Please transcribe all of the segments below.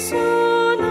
초당하셨네.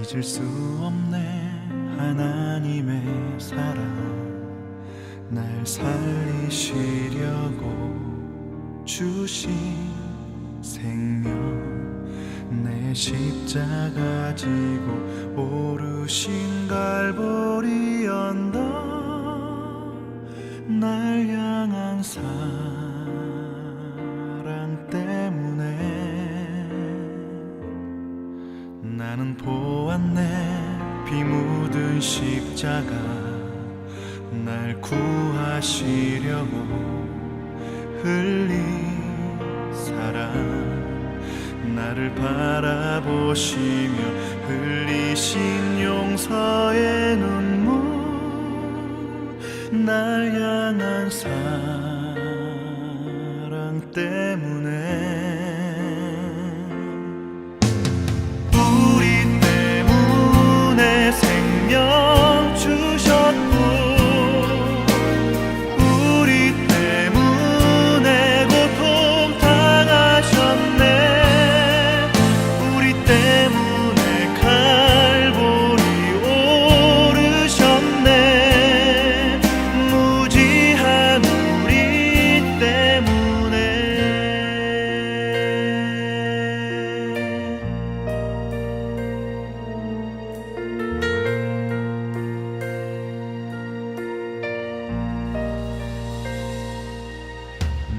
잊을 수 없네 하나님의 사랑 날 살리시려고 주신 생명 내 십자가 지고 오르신 갈보리 언덕 날 향한 사랑 때문에 나는 보았네 피 묻은 십자가 날 구하시려고 흘린 사랑 나를 바라보시며 흘리신 용서의 눈물 날 향한 사랑 때문에 우리 때문에 생명 주셨고 우리 때문에 고통 당하셨네 우리 때문에 갈보리 오르셨네 무지한 우리 때문에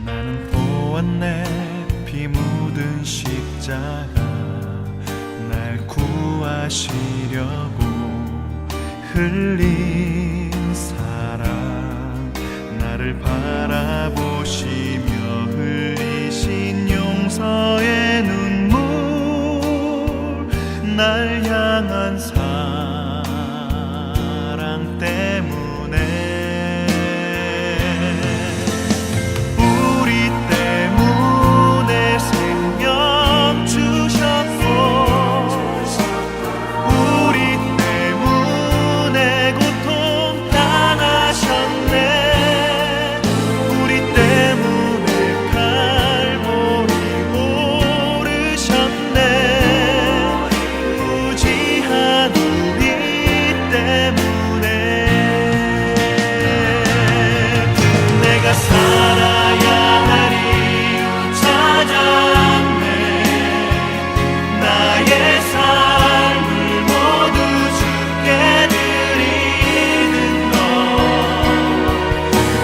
나는 보았네 피 묻은 십자가 날 구하시려고 흘린 사랑 나를 바라보시며 흘리신 용서의 눈물 날 향한 사랑 때문에 우리 때문에 생명 주셨고 우리 때문에 고통 당하셨네 우리 때문에 갈보리 오르셨네 무지한 우리 때문에 내가 살아야 하리 찾았네 나의 삶을 모두 주께 드리는 것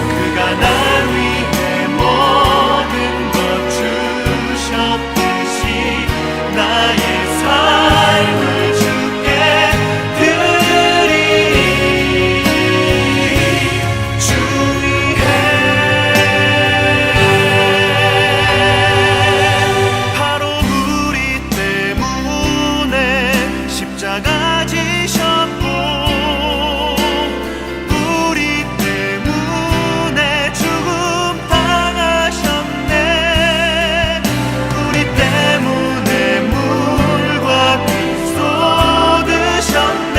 그가 날 위해 모든 것 주셨듯이 나의 삶을 주께 드리리 주 위해 바로 우리 때문에 십자가 지셨고 우리 때문에 죽음 당하셨네 우리 때문에 물과 피 쏟으셨네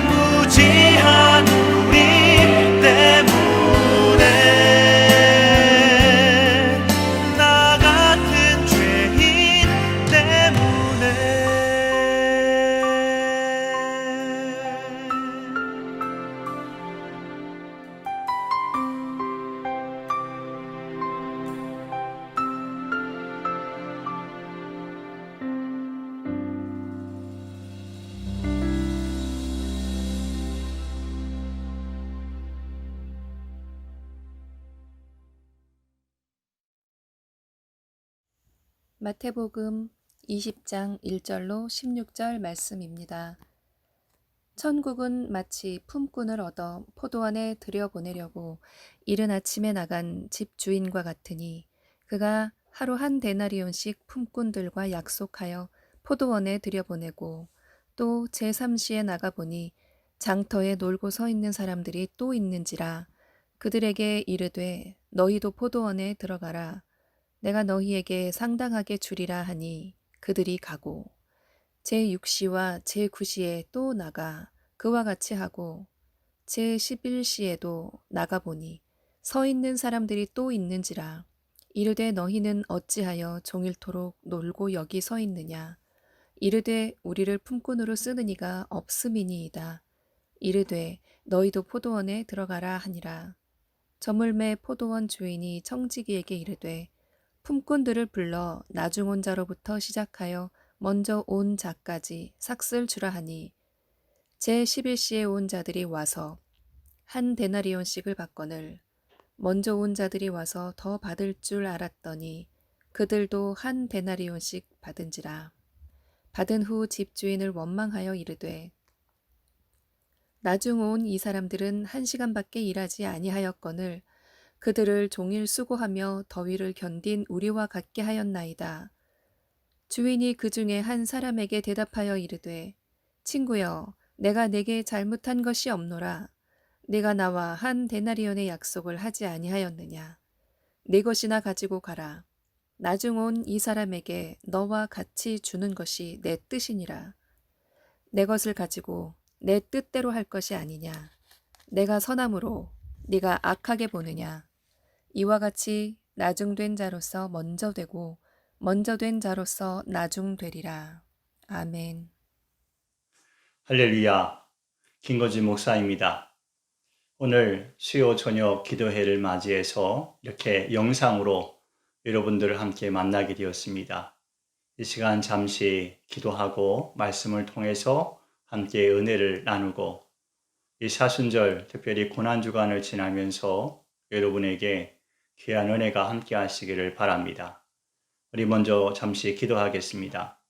무지한 우리 때문에 나 같은 죄인 때문에 마태복음 20장 1절로 16절 말씀입니다. 천국은 마치 품꾼을 얻어 포도원에 들여보내려고 이른 아침에 나간 집 주인과 같으니 그가 하루 한 데나리온씩 품꾼들과 약속하여 포도원에 들여보내고 또 제3시에 나가보니 장터에 놀고 서 있는 사람들이 또 있는지라 그들에게 이르되 너희도 포도원에 들어가라 내가 너희에게 상당하게 주리라 하니 그들이 가고 제6시와 제9시에 또 나가 그와 같이 하고 제11시에도 나가보니 서 있는 사람들이 또 있는지라 이르되 너희는 어찌하여 종일토록 놀고 여기 서 있느냐 이르되 우리를 품꾼으로 쓰는 이가 없음이니이다. 이르되 너희도 포도원에 들어가라 하니라. 저물매 포도원 주인이 청지기에게 이르되 품꾼들을 불러 나중 온 자로부터 시작하여 먼저 온 자까지 삭슬 주라 하니 제 11시에 온 자들이 와서 한 데나리온씩을 받거늘 먼저 온 자들이 와서 더 받을 줄 알았더니 그들도 한 데나리온씩 받은지라. 받은 후 집주인을 원망하여 이르되 나중 온 이 사람들은 1시간밖에 일하지 아니하였거늘 그들을 종일 수고하며 더위를 견딘 우리와 같게 하였나이다. 주인이 그 중에 한 사람에게 대답하여 이르되 친구여 내가 내게 잘못한 것이 없노라. 네가 나와 한 데나리온의 약속을 하지 아니하였느냐. 네 것이나 가지고 가라. 나중 온 이 사람에게 너와 같이 주는 것이 내 뜻이니라. 내 것을 가지고 내 뜻대로 할 것이 아니냐. 내가 선함으로 네가 악하게 보느냐. 이와 같이 나중된 자로서 먼저 되고 먼저 된 자로서 나중되리라. 아멘. 할렐루야, 김건지 목사입니다. 오늘 수요 저녁 기도회를 맞이해서 이렇게 영상으로 여러분들을 함께 만나게 되었습니다. 이 시간 잠시 기도하고 말씀을 통해서 함께 은혜를 나누고 이 사순절 특별히 고난주간을 지나면서 여러분에게 귀한 은혜가 함께 하시기를 바랍니다. 우리 먼저 잠시 기도하겠습니다.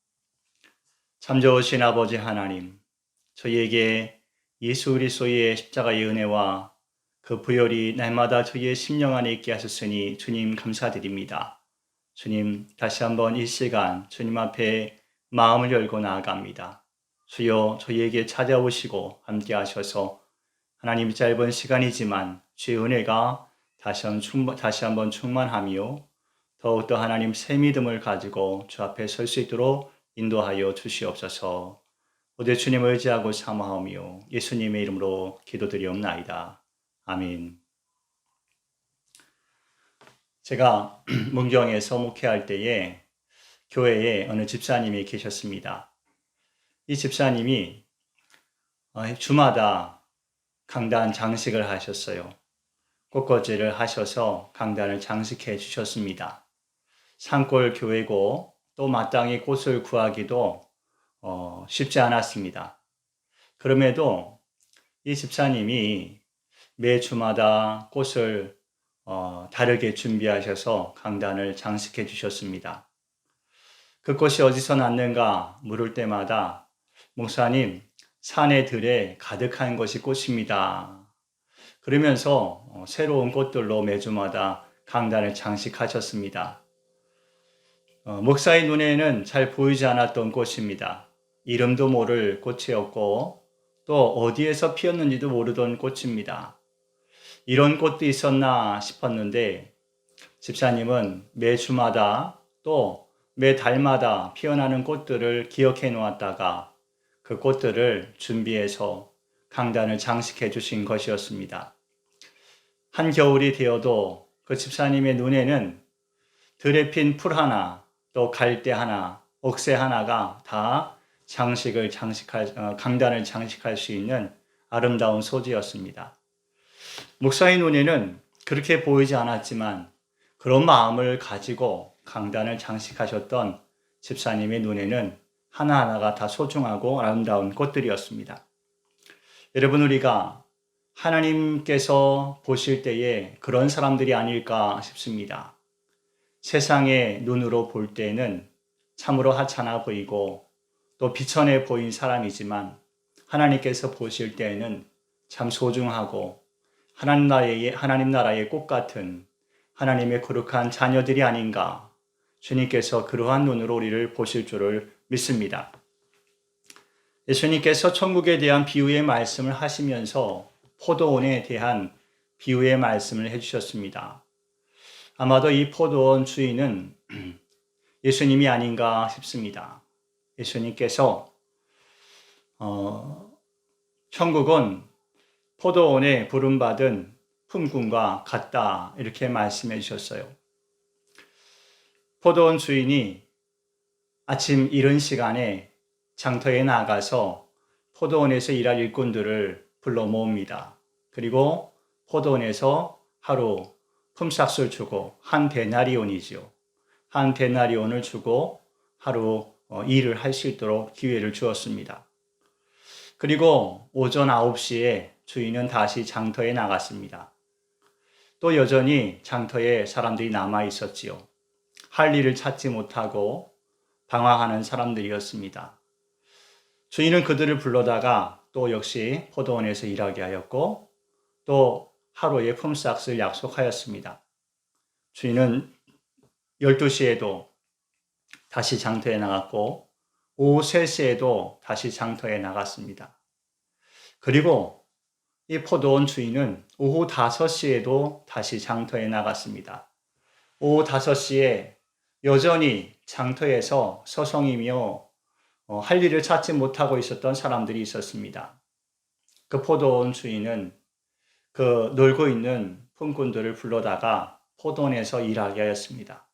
참 좋으신 아버지 하나님, 저희에게 예수 그리스도의 십자가의 은혜와 그 부혈이 날마다 저희의 심령 안에 있게 하셨으니 주님 감사드립니다. 주님, 다시 한번 이 시간 주님 앞에 마음을 열고 나아갑니다. 주여 저희에게 찾아오시고 함께 하셔서 하나님 짧은 시간이지만 주의 은혜가 다시 한번 충만하며 더욱더 하나님 새 믿음을 가지고 주 앞에 설 수 있도록 인도하여 주시옵소서. 모두 주님을 의지하고 사모하며 예수님의 이름으로 기도드리옵나이다. 아멘. 제가 문경에서 목회할 때에 교회에 어느 집사님이 계셨습니다. 이 집사님이 주마다 강단 장식을 하셨어요. 꽃꽂이를 하셔서 강단을 장식해 주셨습니다. 산골 교회고 또 마땅히 꽃을 구하기도 쉽지 않았습니다. 그럼에도 이 집사님이 매 주마다 꽃을 다르게 준비하셔서 강단을 장식해 주셨습니다. 그 꽃이 어디서 났는가 물을 때마다 목사님, 산의 들에 가득한 것이 꽃입니다. 그러면서 새로운 꽃들로 매주마다 강단을 장식하셨습니다. 목사의 눈에는 잘 보이지 않았던 꽃입니다. 이름도 모를 꽃이었고 또 어디에서 피었는지도 모르던 꽃입니다. 이런 꽃도 있었나 싶었는데 집사님은 매 주마다 또 매 달마다 피어나는 꽃들을 기억해 놓았다가 그 꽃들을 준비해서 강단을 장식해 주신 것이었습니다. 한겨울이 되어도 그 집사님의 눈에는 들에 핀 풀 하나, 또 갈대 하나, 옥새 하나가 다 강단을 장식할 수 있는 아름다운 소재였습니다. 목사의 눈에는 그렇게 보이지 않았지만 그런 마음을 가지고 강단을 장식하셨던 집사님의 눈에는 하나하나가 다 소중하고 아름다운 꽃들이었습니다. 여러분, 우리가 하나님께서 보실 때에 그런 사람들이 아닐까 싶습니다. 세상의 눈으로 볼 때는 참으로 하찮아 보이고 또 비천해 보인 사람이지만 하나님께서 보실 때에는 참 소중하고 하나님 나라의 꽃 같은 하나님의 거룩한 자녀들이 아닌가, 주님께서 그러한 눈으로 우리를 보실 줄을 믿습니다. 예수님께서 천국에 대한 비유의 말씀을 하시면서 포도원에 대한 비유의 말씀을 해주셨습니다. 아마도 이 포도원 주인은 예수님이 아닌가 싶습니다. 예수님께서 천국은 포도원에 부름받은 품꾼과 같다 이렇게 말씀해 주셨어요. 포도원 주인이 아침 이른 시간에 장터에 나가서 포도원에서 일할 일꾼들을 불러 모읍니다. 그리고 포도원에서 하루 품삯을 주고 한 데나리온이지요. 한 데나리온을 주고 하루 일을 할 수 있도록 기회를 주었습니다. 그리고 오전 9시에 주인은 다시 장터에 나갔습니다. 또 여전히 장터에 사람들이 남아 있었지요. 할 일을 찾지 못하고 방황하는 사람들이었습니다. 주인은 그들을 불러다가 또 역시 포도원에서 일하게 하였고 또 하루의 품삯을 약속하였습니다. 주인은 12시에도 다시 장터에 나갔고 오후 3시에도 다시 장터에 나갔습니다. 그리고 이 포도원 주인은 오후 5시에도 다시 장터에 나갔습니다. 오후 5시에 여전히 장터에서 서성이며 할 일을 찾지 못하고 있었던 사람들이 있었습니다. 그 포도원 주인은 그 놀고 있는 품꾼들을 불러다가 포도원에서 일하게 하였습니다.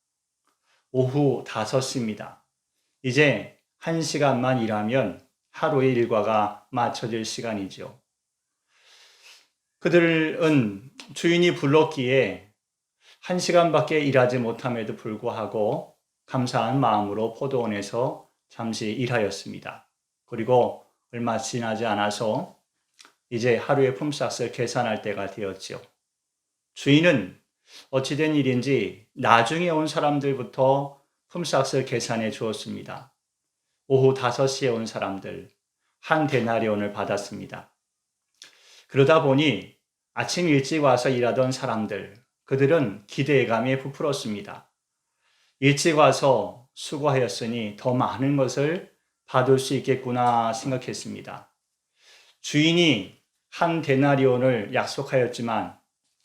오후 5시입니다. 이제 1시간만 일하면 하루의 일과가 맞춰질 시간이죠. 그들은 주인이 불렀기에 1시간밖에 일하지 못함에도 불구하고 감사한 마음으로 포도원에서 잠시 일하였습니다. 그리고 얼마 지나지 않아서 이제 하루의 품삯을 계산할 때가 되었지요. 주인은 어찌된 일인지 나중에 온 사람들부터 품삯을 계산해 주었습니다. 오후 5시에 온 사람들 한 데나리온을 받았습니다. 그러다 보니 아침 일찍 와서 일하던 사람들, 그들은 기대감에 부풀었습니다. 일찍 와서 수고하였으니 더 많은 것을 받을 수 있겠구나 생각했습니다. 주인이 한 데나리온을 약속하였지만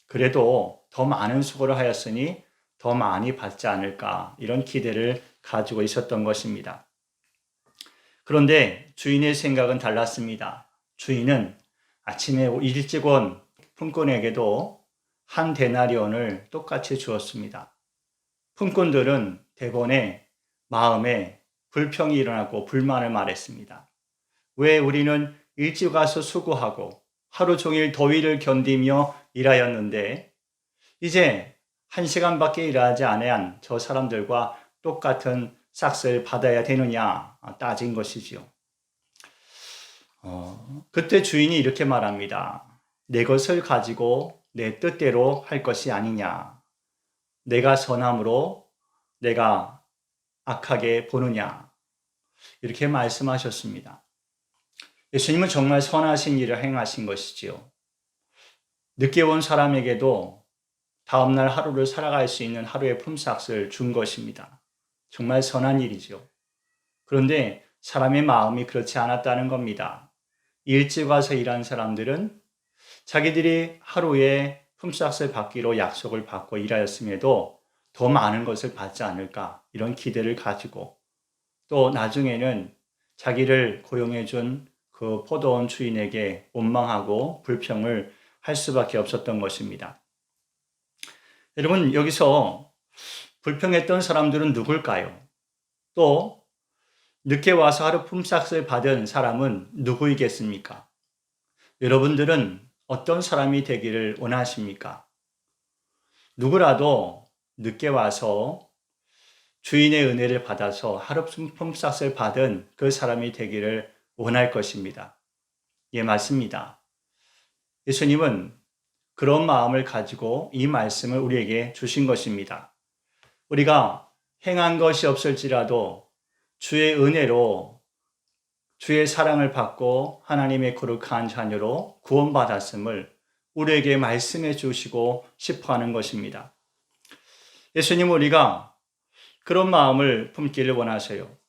그래도 더 많은 수고를 하였으니 더 많이 받지 않을까 이런 기대를 가지고 있었던 것입니다. 그런데 주인의 생각은 달랐습니다. 주인은 아침에 일찍 온 품꾼에게도 한 데나리온을 똑같이 주었습니다. 품꾼들은 대번에 마음에 불평이 일어나고 불만을 말했습니다. 왜 우리는 일찍 와서 수고하고 하루 종일 더위를 견디며 일하였는데 이제 1시간밖에 일하지 않은 저 사람들과 똑같은 싹스를 받아야 되느냐 따진 것이지요. 그때 주인이 이렇게 말합니다. 내 것을 가지고 내 뜻대로 할 것이 아니냐. 내가 선함으로 내가 악하게 보느냐. 이렇게 말씀하셨습니다. 예수님은 정말 선하신 일을 행하신 것이지요. 늦게 온 사람에게도 다음날 하루를 살아갈 수 있는 하루의 품삯을 준 것입니다. 정말 선한 일이죠. 그런데 사람의 마음이 그렇지 않았다는 겁니다. 일찍 와서 일한 사람들은 자기들이 하루에 품삯을 받기로 약속을 받고 일하였음에도 더 많은 것을 받지 않을까 이런 기대를 가지고 또 나중에는 자기를 고용해 준 그 포도원 주인에게 원망하고 불평을 할 수밖에 없었던 것입니다. 여러분 여기서 불평했던 사람들은 누굴까요? 또 늦게 와서 하루 품삯을 받은 사람은 누구이겠습니까? 여러분들은 어떤 사람이 되기를 원하십니까? 누구라도 늦게 와서 주인의 은혜를 받아서 하루 품삯을 받은 그 사람이 되기를 원할 것입니다. 예, 맞습니다. 예수님은 그런 마음을 가지고 이 말씀을 우리에게 주신 것입니다. 우리가 행한 것이 없을지라도 주의 은혜로 주의 사랑을 받고 하나님의 거룩한 자녀로 구원받았음을 우리에게 말씀해 주시고 싶어 하는 것입니다. 예수님은 우리가 그런 마음을 품기를 원하세요.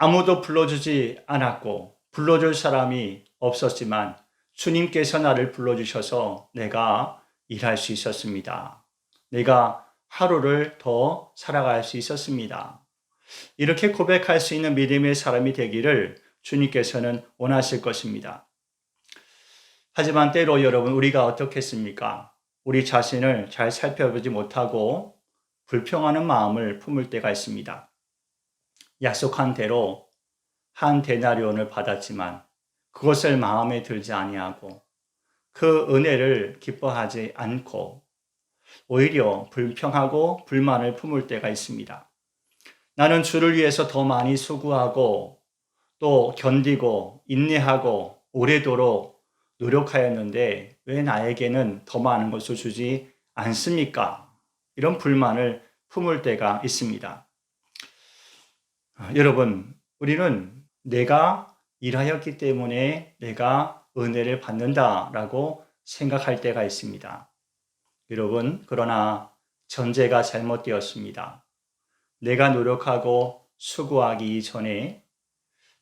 아무도 불러주지 않았고 불러줄 사람이 없었지만 주님께서 나를 불러주셔서 내가 일할 수 있었습니다. 내가 하루를 더 살아갈 수 있었습니다. 이렇게 고백할 수 있는 믿음의 사람이 되기를 주님께서는 원하실 것입니다. 하지만 때로 여러분 우리가 어떻겠습니까? 우리 자신을 잘 살펴보지 못하고 불평하는 마음을 품을 때가 있습니다. 약속한 대로 한 데나리온을 받았지만 그것을 마음에 들지 아니하고 그 은혜를 기뻐하지 않고 오히려 불평하고 불만을 품을 때가 있습니다. 나는 주를 위해서 더 많이 수고하고 또 견디고 인내하고 오래도록 노력하였는데 왜 나에게는 더 많은 것을 주지 않습니까? 이런 불만을 품을 때가 있습니다. 여러분, 우리는 내가 일하였기 때문에 내가 은혜를 받는다라고 생각할 때가 있습니다. 여러분, 그러나 전제가 잘못되었습니다. 내가 노력하고 수고하기 이전에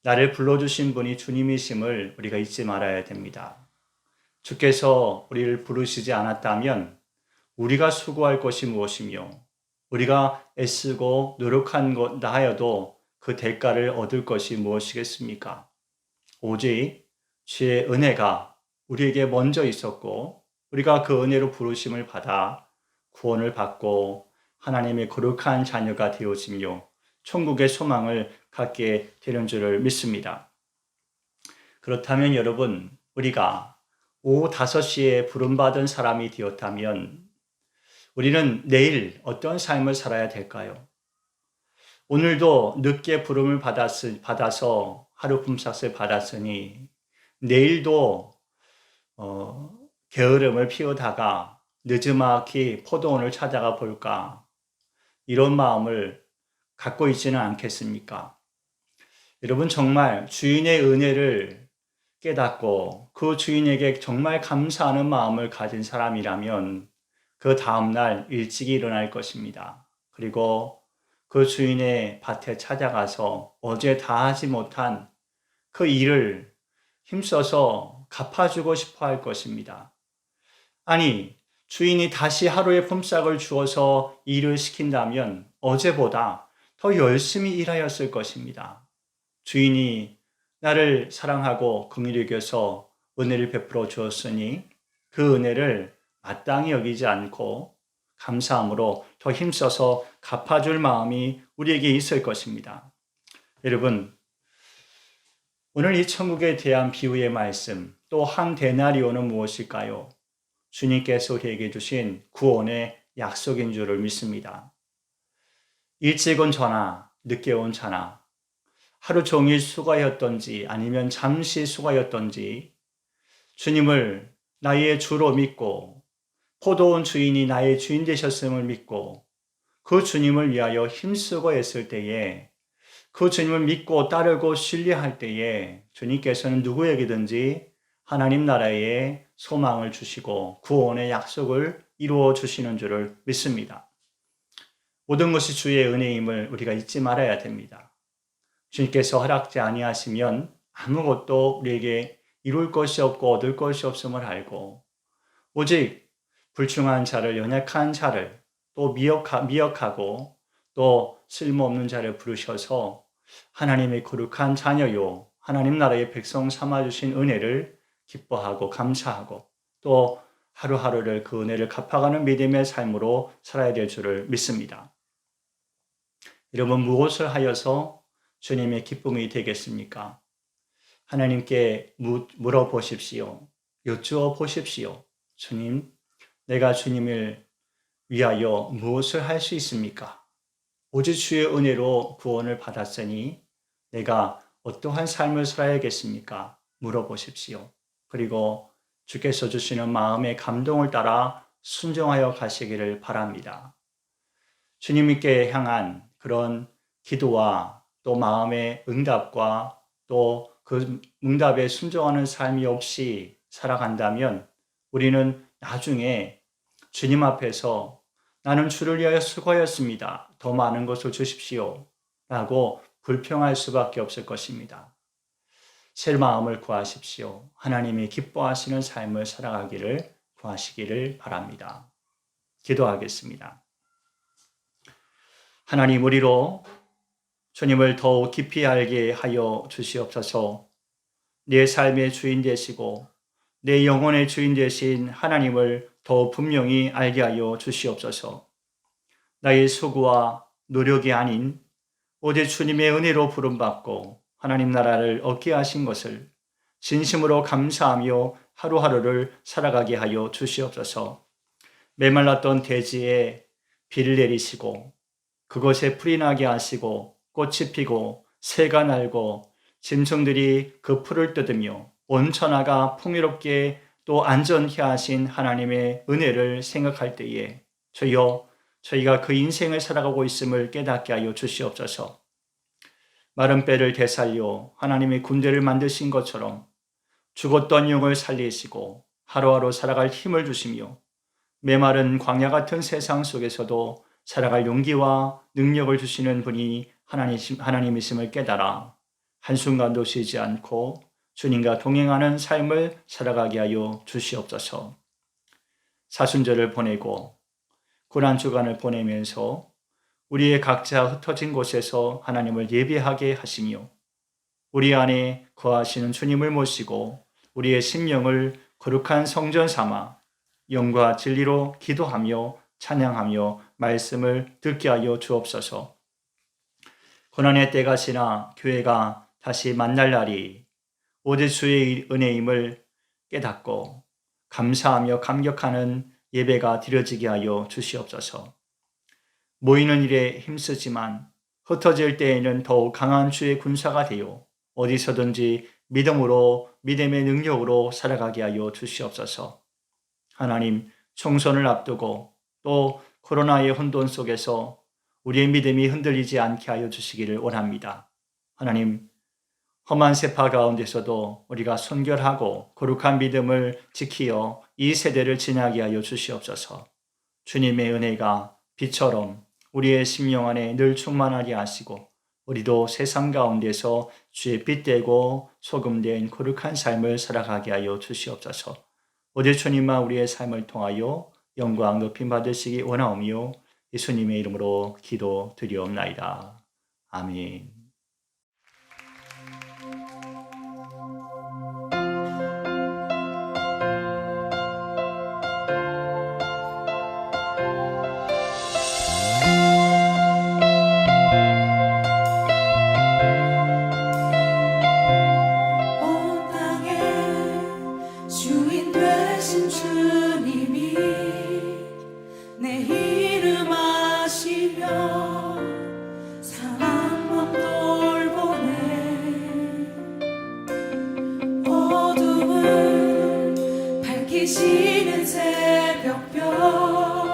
나를 불러주신 분이 주님이심을 우리가 잊지 말아야 됩니다. 주께서 우리를 부르시지 않았다면 우리가 수고할 것이 무엇이며 우리가 애쓰고 노력한 것 하여도 그 대가를 얻을 것이 무엇이겠습니까? 오직 주의 은혜가 우리에게 먼저 있었고 우리가 그 은혜로 부르심을 받아 구원을 받고 하나님의 거룩한 자녀가 되어지며 천국의 소망을 갖게 되는 줄을 믿습니다. 그렇다면 여러분, 우리가 오후 5시에 부름받은 사람이 되었다면 우리는 내일 어떤 삶을 살아야 될까요? 오늘도 늦게 부름을 받아서 하루 품삯을 받았으니 내일도 게으름을 피우다가 늦지막히 포도원을 찾아가 볼까? 이런 마음을 갖고 있지는 않겠습니까? 여러분, 정말 주인의 은혜를 깨닫고 그 주인에게 정말 감사하는 마음을 가진 사람이라면 그 다음날 일찍 일어날 것입니다. 그리고 그 주인의 밭에 찾아가서 어제 다 하지 못한 그 일을 힘써서 갚아주고 싶어 할 것입니다. 아니, 주인이 다시 하루의 품삯을 주어서 일을 시킨다면 어제보다 더 열심히 일하였을 것입니다. 주인이 나를 사랑하고 긍휼히 여겨서 은혜를 베풀어 주었으니 그 은혜를 마땅히 여기지 않고 감사함으로 더 힘써서 갚아줄 마음이 우리에게 있을 것입니다. 여러분, 오늘 이 천국에 대한 비유의 말씀, 또 한 데나리온은 무엇일까요? 주님께서 우리에게 주신 구원의 약속인 줄을 믿습니다. 일찍 온 저나 늦게 온 자나 하루 종일 수고하였던지 아니면 잠시 수고하였던지 주님을 나의 주로 믿고 포도원 주인이 나의 주인 되셨음을 믿고 그 주님을 위하여 힘쓰고 했을 때에 그 주님을 믿고 따르고 신뢰할 때에 주님께서는 누구에게든지 하나님 나라의 소망을 주시고 구원의 약속을 이루어 주시는 줄을 믿습니다. 모든 것이 주의 은혜임을 우리가 잊지 말아야 됩니다. 주님께서 허락지 아니하시면 아무것도 우리에게 이룰 것이 없고 얻을 것이 없음을 알고 오직 불충한 자를, 연약한 자를 또 미역하고 또 쓸모없는 자를 부르셔서 하나님의 거룩한 자녀요 하나님 나라의 백성 삼아주신 은혜를 기뻐하고 감사하고 또 하루하루를 그 은혜를 갚아가는 믿음의 삶으로 살아야 될 줄을 믿습니다. 여러분, 무엇을 하여서 주님의 기쁨이 되겠습니까? 하나님께 물어보십시오. 여쭈어 보십시오. 주님, 내가 주님을 위하여 무엇을 할 수 있습니까? 오직 주의 은혜로 구원을 받았으니 내가 어떠한 삶을 살아야겠습니까? 물어보십시오. 그리고 주께서 주시는 마음의 감동을 따라 순종하여 가시기를 바랍니다. 주님께 향한 그런 기도와 또 마음의 응답과 또 그 응답에 순종하는 삶이 없이 살아간다면 우리는 나중에 주님 앞에서 나는 주를 위하여 수고하였습니다. 더 많은 것을 주십시오. 라고 불평할 수밖에 없을 것입니다. 새 마음을 구하십시오. 하나님이 기뻐하시는 삶을 살아가기를 구하시기를 바랍니다. 기도하겠습니다. 하나님, 우리로 주님을 더욱 깊이 알게 하여 주시옵소서. 내 삶의 주인 되시고 내 영혼의 주인 되신 하나님을 더 분명히 알게 하여 주시옵소서. 나의 수고와 노력이 아닌 오직 주님의 은혜로 부름받고 하나님 나라를 얻게 하신 것을 진심으로 감사하며 하루하루를 살아가게 하여 주시옵소서. 메말랐던 대지에 비를 내리시고 그곳에 풀이 나게 하시고 꽃이 피고 새가 날고 짐승들이 그 풀을 뜯으며 온 천하가 풍요롭게 또 안전케 하신 하나님의 은혜를 생각할 때에 주여 저희가 그 인생을 살아가고 있음을 깨닫게 하여 주시옵소서. 마른 뼈를 되살려 하나님의 군대를 만드신 것처럼 죽었던 영을 살리시고 하루하루 살아갈 힘을 주시며 메마른 광야 같은 세상 속에서도 살아갈 용기와 능력을 주시는 분이 하나님이심을 깨달아 한순간도 쉬지 않고 주님과 동행하는 삶을 살아가게 하여 주시옵소서. 사순절을 보내고 고난주간을 보내면서 우리의 각자 흩어진 곳에서 하나님을 예배하게 하시며 우리 안에 거하시는 주님을 모시고 우리의 심령을 거룩한 성전 삼아 영과 진리로 기도하며 찬양하며 말씀을 듣게 하여 주옵소서. 고난의 때가 지나 교회가 다시 만날 날이 오직 주의 은혜임을 깨닫고 감사하며 감격하는 예배가 드려지게 하여 주시옵소서. 모이는 일에 힘쓰지만 흩어질 때에는 더욱 강한 주의 군사가 되어 어디서든지 믿음으로 믿음의 능력으로 살아가게 하여 주시옵소서. 하나님, 총선을 앞두고 또 코로나의 혼돈 속에서 우리의 믿음이 흔들리지 않게 하여 주시기를 원합니다. 하나님, 험한 세파 가운데서도 우리가 순결하고 거룩한 믿음을 지키어 이 세대를 지나게 하여 주시옵소서. 주님의 은혜가 빛처럼 우리의 심령 안에 늘 충만하게 하시고 우리도 세상 가운데서 주의 빛되고 소금된 거룩한 삶을 살아가게 하여 주시옵소서. 오직 주님만 우리의 삶을 통하여 영광 높임 받으시기 원하오며 예수님의 이름으로 기도드리옵나이다. 아멘. 온 땅의 주인 되신 주님이 내 이름 아시며 상한 맘 돌보네. 어둠을 밝히시는 새벽별